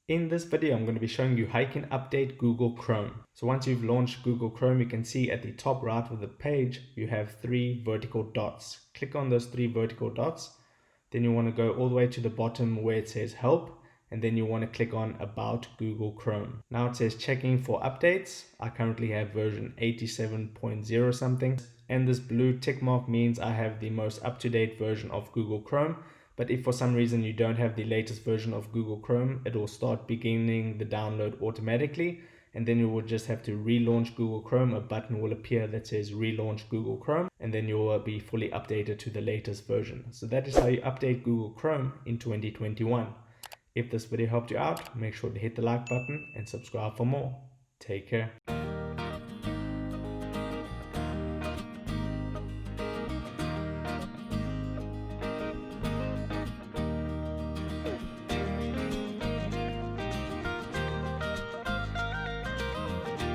In this video, I'm going to be showing you how you can update Google Chrome. So once you've launched Google Chrome, you can see at the top right of the page, you have three vertical dots. Click on those three vertical dots. Then you want to go all the way to the bottom where it says help. And then you want to click on about Google Chrome. Now it says checking for updates. I currently have version 87.0 something. And this blue tick mark means I have the most up-to-date version of Google Chrome. But if for some reason you don't have the latest version of Google Chrome, it will start beginning the download automatically. And then you will just have to relaunch Google Chrome. A button will appear that says relaunch Google Chrome, and then you will be fully updated to the latest version. So that is how you update Google Chrome in 2021. If this video helped you out, make sure to hit the like button and subscribe for more. Take care.